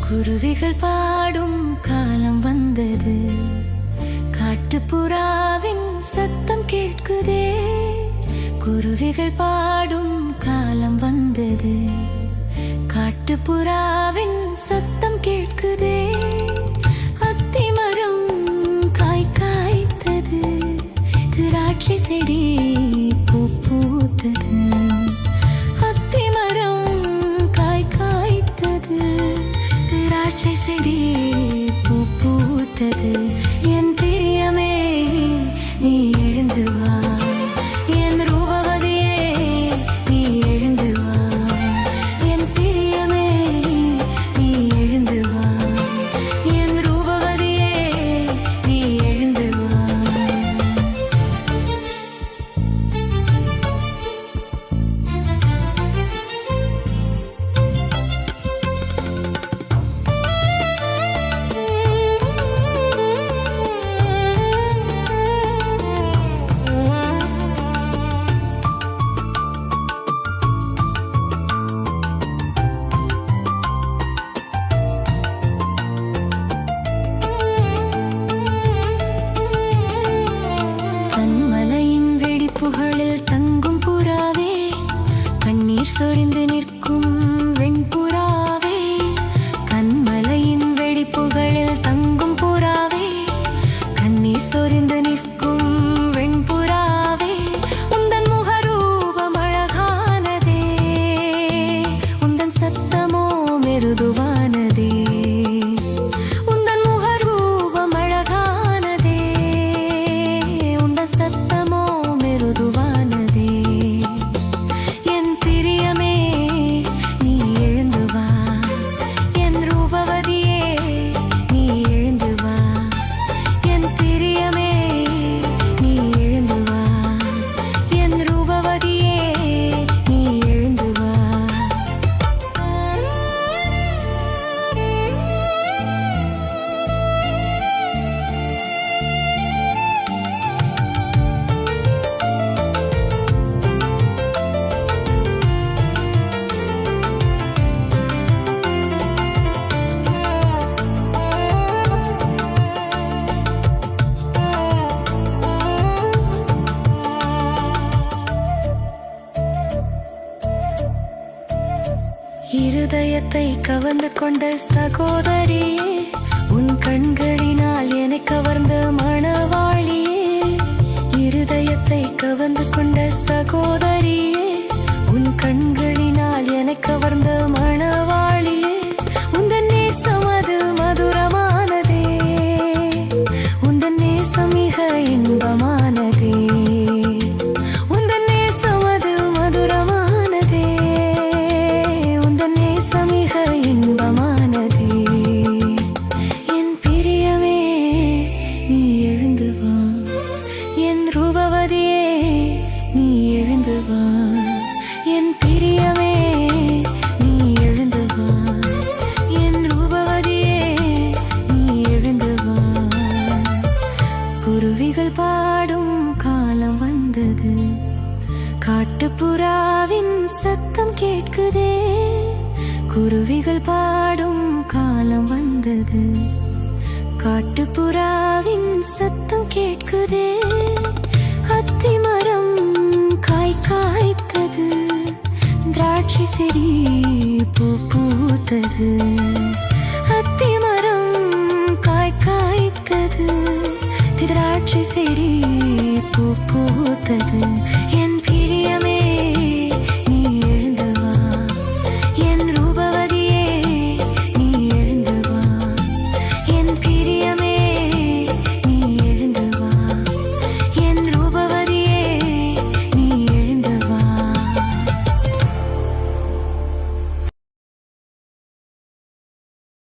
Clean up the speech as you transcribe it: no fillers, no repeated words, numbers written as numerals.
குருவிகள் பாடும் காலம் வந்தது, காட்டுப்புறாவின் சத்தம் கேட்குதே. குருவிகள் பாடும் காலம் வந்தது, காட்டுப்புறாவின் சத்தம் கேட்குதே. அத்திமரம் காய் காய்த்தது, திராட்சை செடி பூ பூத்தது. அத்திமரம் காய் காய்த்தது, திராட்சை செடி பூ பூத்தது. என் பிரியமே நீ எழுந்து வா, என் ரூபவதியே நீ எழுந்து வா. என் பிரியமே நீ எழுந்து வா, என் ரூபவதியே நீ எழுந்து வா. புகழில் தங்கும் புறாவே, கண்ணீர் சொரிந்து நிற்கும் வெண்புறாவே. கண்மலையின் வெடிப்புகளில் தங்கும் புறாவே, கண்ணீர் சொரிந்து நிற்கும் வெண்புறாவே. உந்தன் முகரூபம் அழகானதே, உந்தன் சத்தமோ மிருதுவானதே. உந்தன் முகரூபம் அழகானதே, உந்தன் சத்தமோ மிருதுவானதே. என் பிரியமே நீ எழுந்து வா, என் ரூபவதியே நீ எழுந்து வா. என் பிரியமே நீ எழுந்து வா, என் ரூபவதியே நீ எழுந்து வா. இருதயத்தை கவர்ந்து கொண்ட சகோதரியே, உன் கண்களினால் என்னை கவர்ந்த மணவாளியே. இருதயத்தை கவர்ந்து கொண்ட சகோதரியே, உன் கண்களினால் என்னை கவர்ந்த மணவாளியே. உந்தன் நேசம் அது மதுரமானதே, உந்தன் நேசம் மிக இன்பமானதே. மிக இன்பமானதே. என் பிரியமே நீ எழுந்து வா, என் ரூபவதியே நீ எழுந்து வா. என் பிரியமே நீ எழுந்து வா, என் ரூபவதியே நீ எழுந்து வா. குருவிகள் பாடும் காலம் வந்தது, காட்டுப்புறாவின் சத்தம் கேட்குதே. குருவிகள் பாடும் காலம் வந்தது, காட்டுப்புறாவின் சத்தம் கேட்குதே. அத்திமரம் காய் காய்த்தது, திராட்சை செடி பூ பூத்தது. அத்திமரம் காய் காய்த்தது, திராட்சை செடி பூ பூத்தது.